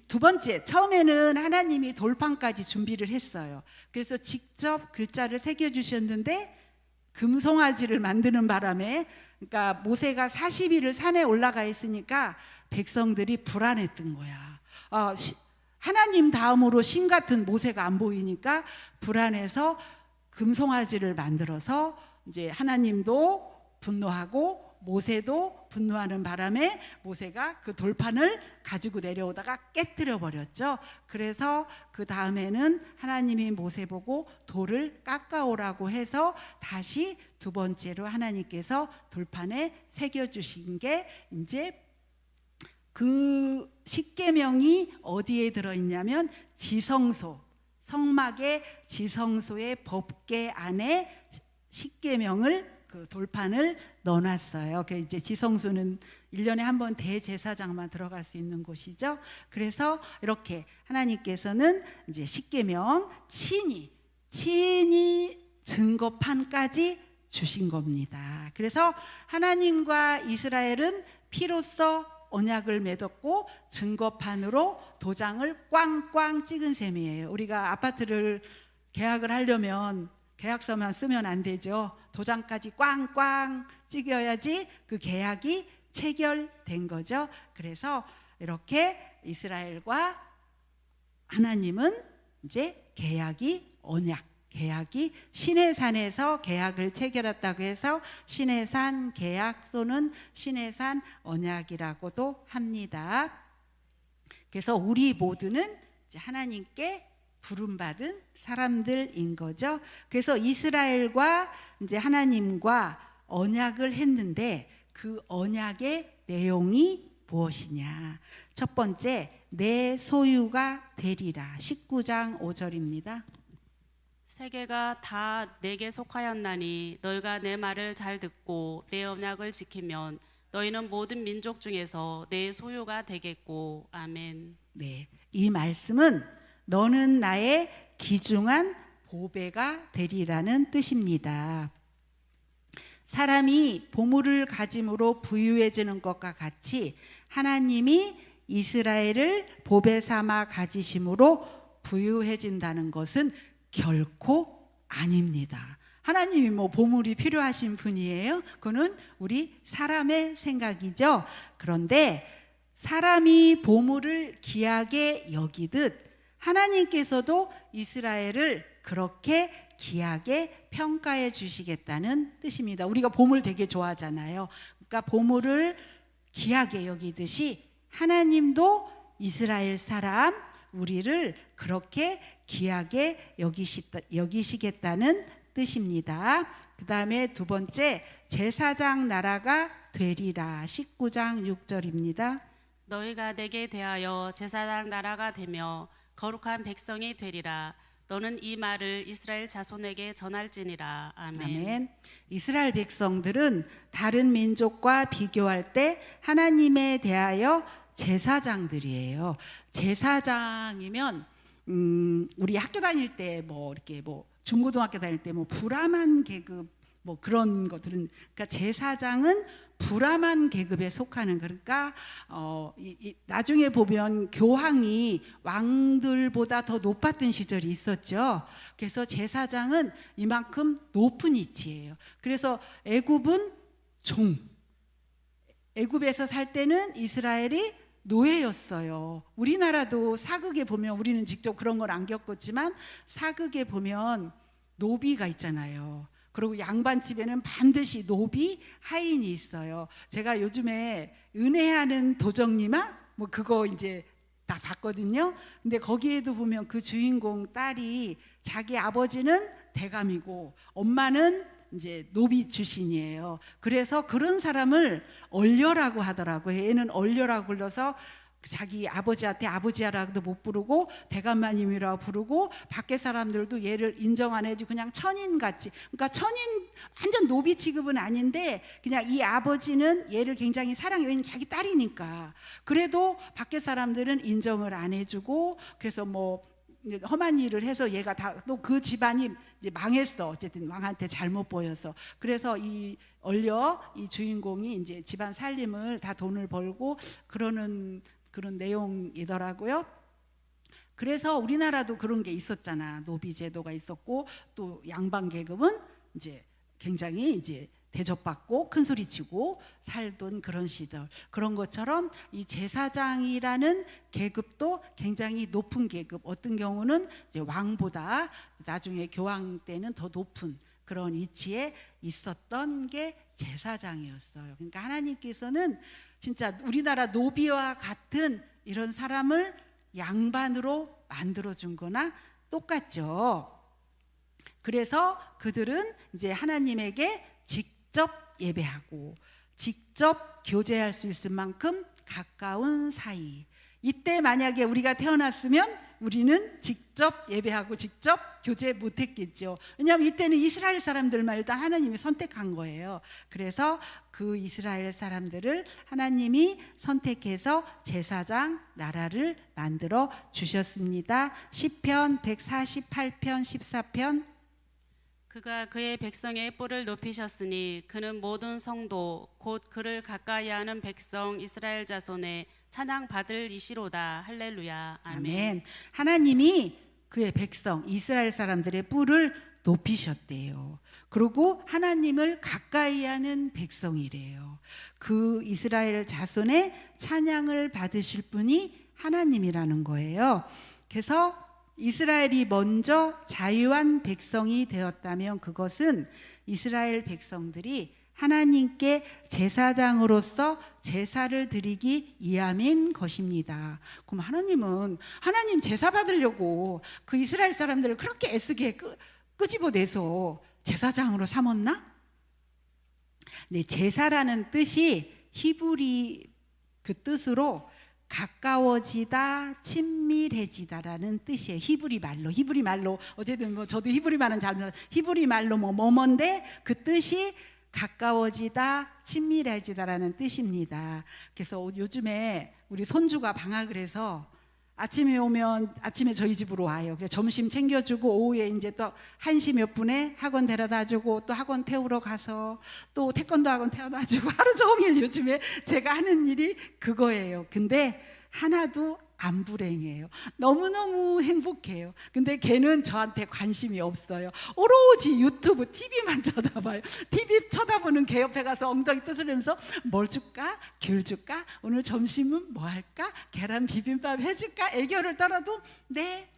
두 번째, 처음에는 하나님이 돌판까지 준비를 했어요. 그래서 직접 글자를 새겨 주셨는데, 금송아지를 만드는 바람에, 그러니까 모세가 40일을 산에 올라가 있으니까 백성들이 불안했던 거야. 하나님 다음으로 신 같은 모세가 안 보이니까 불안해서 금송아지를 만들어서 이제 하나님도 분노하고 모세도 분노하는 바람에 모세가 그 돌판을 가지고 내려오다가 깨뜨려 버렸죠. 그래서 그 다음에는 하나님이 모세 보고 돌을 깎아오라고 해서 다시 두 번째로 하나님께서 돌판에 새겨주신 게 이제 그 십계명이 어디에 들어있냐면 지성소, 성막의 지성소의 법궤 안에 십계명을 그 돌판을 넣어놨어요. 그 이제 지성소는 1년에 한 번 대제사장만 들어갈 수 있는 곳이죠. 그래서 이렇게 하나님께서는 이제 십계명 친히 증거판까지 주신 겁니다. 그래서 하나님과 이스라엘은 피로써 언약을 맺었고 증거판으로 도장을 꽝꽝 찍은 셈이에요. 우리가 아파트를 계약을 하려면 계약서만 쓰면 안 되죠. 도장까지 꽝꽝 찍어야지 그 계약이 체결된 거죠. 그래서 이렇게 이스라엘과 하나님은 이제 계약이 시내산에서 계약을 체결했다고 해서 시내산 계약 또는 시내산 언약이라고도 합니다. 그래서 우리 모두는 이제 하나님께 부름받은 사람들인 거죠. 그래서 이스라엘과 이제 하나님과 언약을 했는데, 그 언약의 내용이 무엇이냐? 첫 번째, 내 소유가 되리라. 19장 5절입니다. 세계가 다 내게 속하였나니 너희가 내 말을 잘 듣고 내 언약을 지키면 너희는 모든 민족 중에서 내 소유가 되겠고. 아멘. 네, 이 말씀은 너는 나의 귀중한 보배가 되리라는 뜻입니다. 사람이 보물을 가짐으로 부유해지는 것과 같이 하나님이 이스라엘을 보배 삼아 가지심으로 부유해진다는 것은 결코 아닙니다. 하나님이 뭐 보물이 필요하신 분이에요? 그거는 우리 사람의 생각이죠. 그런데 사람이 보물을 귀하게 여기듯 하나님께서도 이스라엘을 그렇게 귀하게 평가해 주시겠다는 뜻입니다. 우리가 보물 되게 좋아하잖아요. 그러니까 보물을 귀하게 여기듯이 하나님도 이스라엘 사람 우리를 그렇게 귀하게 여기시겠다는 뜻입니다. 그 다음에 두 번째, 제사장 나라가 되리라. 19장 6절입니다. 너희가 내게 대하여 제사장 나라가 되며 거룩한 백성이 되리라. 너는 이 말을 이스라엘 자손에게 전할지니라. 아멘. 아멘. 이스라엘 백성들은 다른 민족과 비교할 때 하나님에 대하여 제사장들이에요. 제사장이면 우리 학교 다닐 때 뭐 이렇게 뭐 중고등학교 다닐 때 뭐 브라만 계급 뭐 그런 것들은, 그러니까 제사장은 브라만 계급에 속하는, 그러니까 나중에 보면 교황이 왕들보다 더 높았던 시절이 있었죠. 그래서 제사장은 이만큼 높은 위치예요. 그래서 애굽은 애굽에서 살 때는 이스라엘이 노예였어요. 우리나라도 사극에 보면, 우리는 직접 그런 걸 안 겪었지만 사극에 보면 노비가 있잖아요. 그리고 양반집에는 반드시 노비, 하인이 있어요. 제가 요즘에 은혜하는 도적님아 뭐 그거 이제 다 봤거든요. 근데 거기에도 보면 그 주인공 딸이 자기 아버지는 대감이고 엄마는 이제 노비 출신이에요. 그래서 그런 사람을 얼려라고 하더라고요. 얘는 얼려라고 불러서 자기 아버지한테 아버지야라고도 못 부르고 대감마님이라고 부르고, 밖에 사람들도 얘를 인정 안 해주고 그냥 천인같이, 그러니까 천인 완전 노비 취급은 아닌데 그냥 이 아버지는 얘를 굉장히 사랑해요. 왜냐면 자기 딸이니까. 그래도 밖에 사람들은 인정을 안 해주고, 그래서 뭐 험한 일을 해서 얘가 다 또 그 집안이 이제 망했어. 어쨌든 왕한테 잘못 보여서. 그래서 이 주인공이 이제 집안 살림을 다 돈을 벌고 그러는 그런 내용이더라고요. 그래서 우리나라도 그런 게 있었잖아. 노비 제도가 있었고, 또 양반 계급은 이제 굉장히 이제 대접받고 큰 소리치고 살던 그런 시절, 그런 것처럼 이 제사장이라는 계급도 굉장히 높은 계급, 어떤 경우는 이제 왕보다 나중에 교황 때는 더 높은 그런 위치에 있었던 게 제사장이었어요. 그러니까 하나님께서는 진짜 우리나라 노비와 같은 이런 사람을 양반으로 만들어준 거나 똑같죠. 그래서 그들은 이제 하나님에게 직접 예배하고 직접 교제할 수 있을 만큼 가까운 사이. 이때 만약에 우리가 태어났으면 우리는 직접 예배하고 직접 교제 못했겠죠. 왜냐하면 이때는 이스라엘 사람들만 일단 하나님이 선택한 거예요. 그래서 그 이스라엘 사람들을 하나님이 선택해서 제사장 나라를 만들어 주셨습니다. 시편 148편 14편. 그가 그의 백성의 뿔을 높이셨으니 그는 모든 성도 곧 그를 가까이하는 백성 이스라엘 자손의 찬양 받을 이시로다. 할렐루야. 아멘. 아멘. 하나님이 그의 백성 이스라엘 사람들의 뿔을 높이셨대요. 그리고 하나님을 가까이 하는 백성이래요. 그 이스라엘 자손의 찬양을 받으실 분이 하나님이라는 거예요. 그래서 이스라엘이 먼저 자유한 백성이 되었다면 그것은 이스라엘 백성들이 하나님께 제사장으로서 제사를 드리기 위함인 것입니다. 그럼 하나님 제사 받으려고 그 이스라엘 사람들을 그렇게 애쓰게 끄집어내서 제사장으로 삼았나? 네, 제사라는 뜻이 히브리 그 뜻으로 가까워지다, 친밀해지다라는 뜻이에요. 히브리 말로 어쨌든 뭐 저도 히브리 말은 잘 몰라요. 히브리 말로 뭐뭐인데 그 뜻이 가까워지다, 친밀해지다라는 뜻입니다. 그래서 요즘에 우리 손주가 방학을 해서 아침에 오면 아침에 저희 집으로 와요. 그래서 점심 챙겨주고 오후에 이제 또 1시 몇 분에 학원 데려다주고 또 학원 태우러 가서 또 태권도 학원 태워다주고 하루 종일 요즘에 제가 하는 일이 그거예요. 근데 하나도 안 불행해요. 너무너무 행복해요. 근데 걔는 저한테 관심이 없어요. 오로지 유튜브, TV만 쳐다봐요. TV 쳐다보는 걔 옆에 가서 엉덩이 두드리면서 뭘 줄까? 귤 줄까? 오늘 점심은 뭐 할까? 계란 비빔밥 해줄까? 애교를 떨어도 네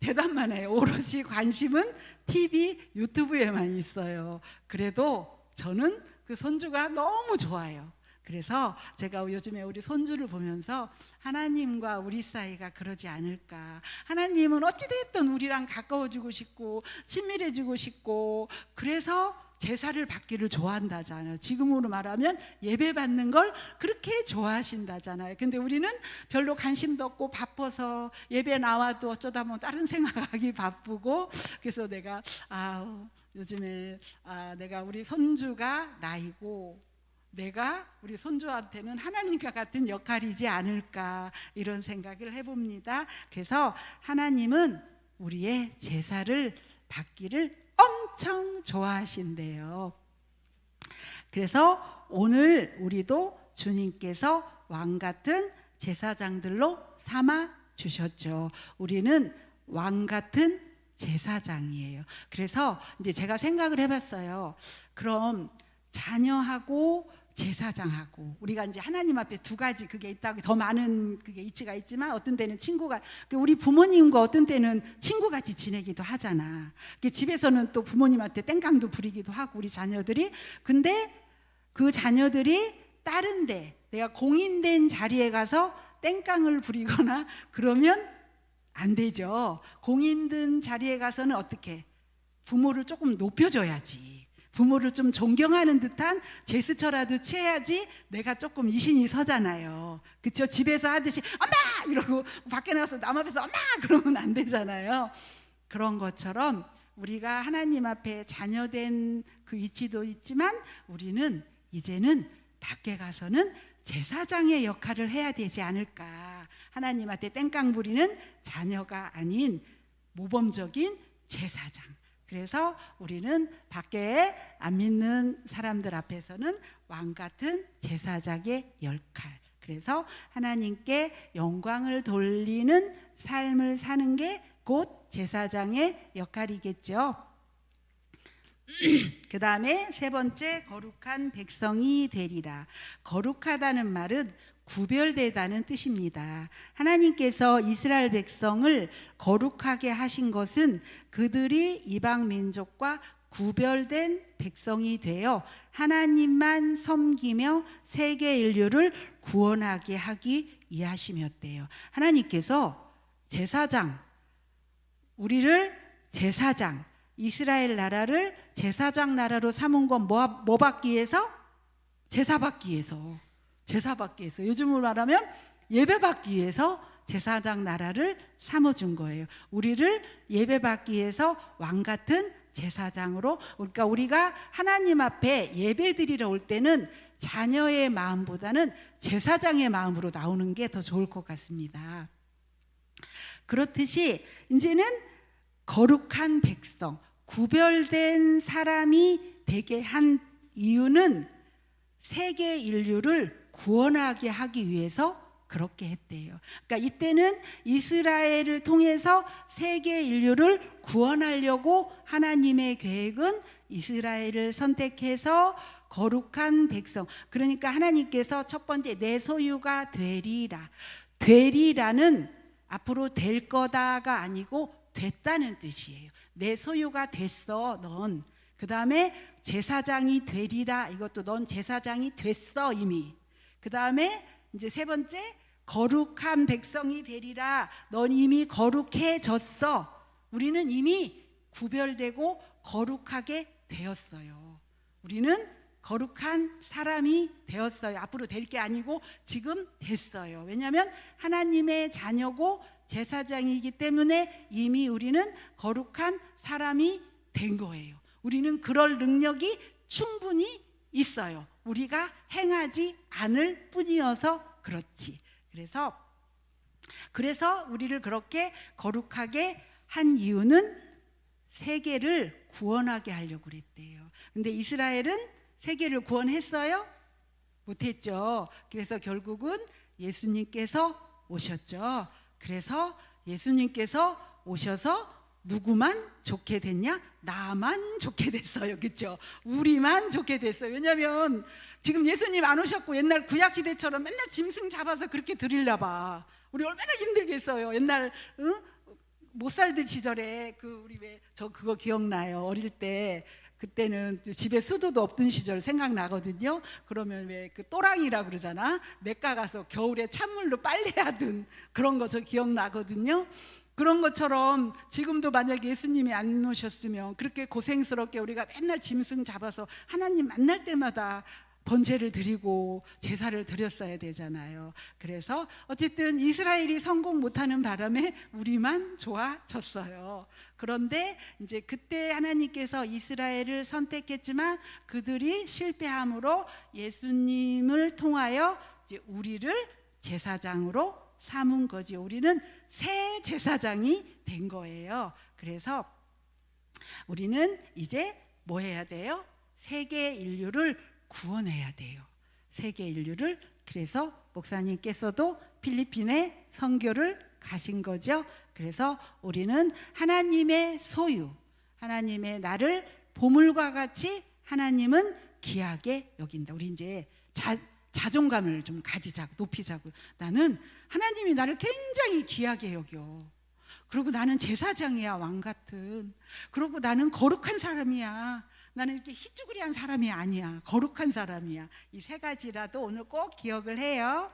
대답만 해요. 오로지 관심은 TV, 유튜브에만 있어요. 그래도 저는 그 손주가 너무 좋아요. 그래서 제가 요즘에 우리 손주를 보면서 하나님과 우리 사이가 그러지 않을까. 하나님은 어찌됐든 우리랑 가까워지고 싶고 친밀해지고 싶고, 그래서 제사를 받기를 좋아한다잖아요. 지금으로 말하면 예배 받는 걸 그렇게 좋아하신다잖아요. 근데 우리는 별로 관심도 없고 바빠서 예배 나와도 어쩌다 뭐 다른 생각하기 바쁘고, 그래서 내가 요즘에 내가 우리 손주가 나이고 내가 우리 손주한테는 하나님과 같은 역할이지 않을까, 이런 생각을 해봅니다. 그래서 하나님은 우리의 제사를 받기를 엄청 좋아하신대요. 그래서 오늘 우리도 주님께서 왕 같은 제사장들로 삼아 주셨죠. 우리는 왕 같은 제사장이에요. 그래서 이제 제가 생각을 해봤어요. 그럼 자녀하고 제사장하고 우리가 이제 하나님 앞에 두 가지 그게 있다고, 더 많은 그게 이치가 있지만 어떤 때는 친구가, 우리 부모님과 어떤 때는 친구같이 지내기도 하잖아. 집에서는 또 부모님한테 땡깡도 부리기도 하고 우리 자녀들이. 근데 그 자녀들이 다른데 내가 공인된 자리에 가서 땡깡을 부리거나 그러면 안 되죠. 공인된 자리에 가서는 어떻게? 부모를 조금 높여줘야지. 부모를 좀 존경하는 듯한 제스처라도 취해야지 내가 조금 이신이 서잖아요. 그렇죠? 집에서 하듯이 엄마! 이러고 밖에 나가서 남 앞에서 엄마! 그러면 안 되잖아요. 그런 것처럼 우리가 하나님 앞에 자녀된 그 위치도 있지만 우리는 이제는 밖에 가서는 제사장의 역할을 해야 되지 않을까. 하나님한테 땡깡 부리는 자녀가 아닌 모범적인 제사장. 그래서 우리는 밖에 안 믿는 사람들 앞에서는 왕 같은 제사장의 역할. 그래서 하나님께 영광을 돌리는 삶을 사는 게 곧 제사장의 역할이겠죠. 그 다음에 세 번째, 거룩한 백성이 되리라. 거룩하다는 말은 구별되다는 뜻입니다. 하나님께서 이스라엘 백성을 거룩하게 하신 것은 그들이 이방 민족과 구별된 백성이 되어 하나님만 섬기며 세계 인류를 구원하게 하기 위하심이었대요. 하나님께서 제사장, 우리를 제사장, 이스라엘 나라를 제사장 나라로 삼은 건 뭐 받기 위해서? 제사 받기 위해서. 제사 받기 위해서. 요즘으로 말하면 예배 받기 위해서 제사장 나라를 삼아준 거예요. 우리를 예배 받기 위해서 왕 같은 제사장으로. 그러니까 우리가 하나님 앞에 예배 드리러 올 때는 자녀의 마음보다는 제사장의 마음으로 나오는 게 더 좋을 것 같습니다. 그렇듯이 이제는 거룩한 백성, 구별된 사람이 되게 한 이유는 세계 인류를 구원하게 하기 위해서 그렇게 했대요. 그러니까 이때는 이스라엘을 통해서 세계 인류를 구원하려고 하나님의 계획은 이스라엘을 선택해서 거룩한 백성. 그러니까 하나님께서 첫 번째 내 소유가 되리라. 되리라는 앞으로 될 거다가 아니고 됐다는 뜻이에요. 내 소유가 됐어, 넌. 그 다음에 제사장이 되리라. 이것도 넌 제사장이 됐어, 이미. 그 다음에 이제 세 번째, 거룩한 백성이 되리라. 넌 이미 거룩해졌어. 우리는 이미 구별되고 거룩하게 되었어요. 우리는 거룩한 사람이 되었어요. 앞으로 될 게 아니고 지금 됐어요. 왜냐하면 하나님의 자녀고 제사장이기 때문에 이미 우리는 거룩한 사람이 된 거예요. 우리는 그럴 능력이 충분히 있어요. 우리가 행하지 않을 뿐이어서 그렇지. 그래서 우리를 그렇게 거룩하게 한 이유는 세계를 구원하게 하려고 그랬대요. 근데 이스라엘은 세계를 구원했어요? 못했죠. 그래서 결국은 예수님께서 오셨죠. 그래서 예수님께서 오셔서 누구만 좋게 됐냐? 나만 좋게 됐어요. 그렇죠? 우리만 좋게 됐어요. 왜냐하면 지금 예수님 안 오셨고 옛날 구약시대처럼 맨날 짐승 잡아서 그렇게 드리려 봐. 우리 얼마나 힘들겠어요. 옛날 못 살들 시절에 우리 왜 저 그거 기억나요? 어릴 때 그때는 집에 수도도 없던 시절 생각나거든요. 그러면 왜 그 또랑이라 그러잖아. 냇가 가서 겨울에 찬물로 빨래하던 그런 거 저 기억나거든요. 그런 것처럼 지금도 만약 예수님이 안 오셨으면 그렇게 고생스럽게 우리가 맨날 짐승 잡아서 하나님 만날 때마다 번제를 드리고 제사를 드렸어야 되잖아요. 그래서 어쨌든 이스라엘이 성공 못하는 바람에 우리만 좋아졌어요. 그런데 이제 그때 하나님께서 이스라엘을 선택했지만 그들이 실패함으로 예수님을 통하여 이제 우리를 제사장으로 삼은 거지. 우리는 새 제사장이 된 거예요. 그래서 우리는 이제 뭐 해야 돼요? 세계 인류를 구원해야 돼요. 세계 인류를. 그래서 목사님께서도 필리핀에 선교를 가신 거죠. 그래서 우리는 하나님의 소유, 하나님의 나를 보물과 같이 하나님은 귀하게 여긴다. 우리 이제 자존감을 좀 가지자고, 높이자고. 나는 하나님이 나를 굉장히 귀하게 여겨. 그리고 나는 제사장이야, 왕 같은. 그리고 나는 거룩한 사람이야. 나는 이렇게 희쭈그리한 사람이 아니야. 거룩한 사람이야. 이 세 가지라도 오늘 꼭 기억을 해요.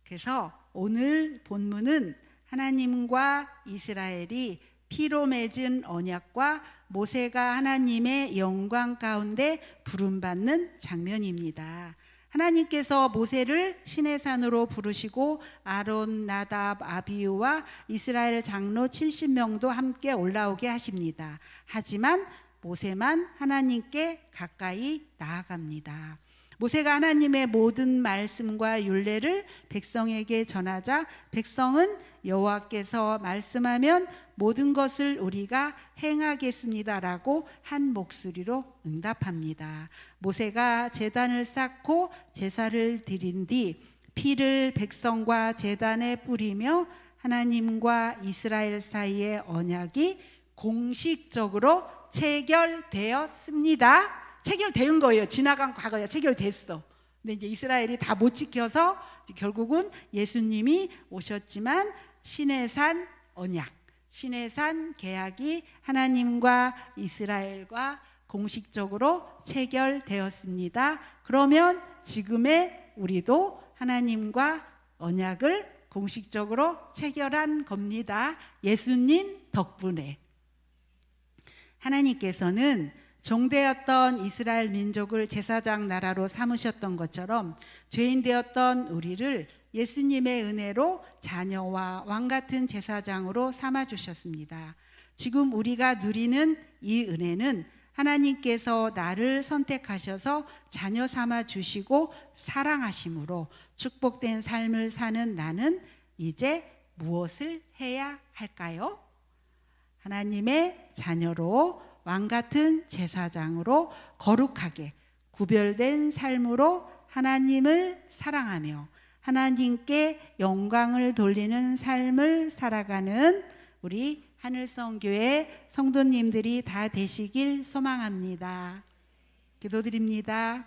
그래서 오늘 본문은 하나님과 이스라엘이 피로 맺은 언약과 모세가 하나님의 영광 가운데 부름받는 장면입니다. 하나님께서 모세를 시내산으로 부르시고 아론, 나답, 아비후와 이스라엘 장로 70명도 함께 올라오게 하십니다. 하지만 모세만 하나님께 가까이 나아갑니다. 모세가 하나님의 모든 말씀과 율례를 백성에게 전하자 백성은 여호와께서 말씀하면 모든 것을 우리가 행하겠습니다라고 한 목소리로 응답합니다. 모세가 제단을 쌓고 제사를 드린 뒤 피를 백성과 제단에 뿌리며 하나님과 이스라엘 사이의 언약이 공식적으로 체결되었습니다. 체결된 거예요. 지나간 과거야. 체결됐어. 근데 이제 이스라엘이 다 못 지켜서 결국은 예수님이 오셨지만 시내산 언약, 시내산 계약이 하나님과 이스라엘과 공식적으로 체결되었습니다. 그러면 지금의 우리도 하나님과 언약을 공식적으로 체결한 겁니다. 예수님 덕분에. 하나님께서는 종되었던 이스라엘 민족을 제사장 나라로 삼으셨던 것처럼 죄인 되었던 우리를 예수님의 은혜로 자녀와 왕 같은 제사장으로 삼아주셨습니다. 지금 우리가 누리는 이 은혜는 하나님께서 나를 선택하셔서 자녀 삼아 주시고 사랑하심으로 축복된 삶을 사는 나는 이제 무엇을 해야 할까요? 하나님의 자녀로 왕 같은 제사장으로 거룩하게 구별된 삶으로 하나님을 사랑하며 하나님께 영광을 돌리는 삶을 살아가는 우리 하늘성교회 성도님들이 다 되시길 소망합니다. 기도드립니다.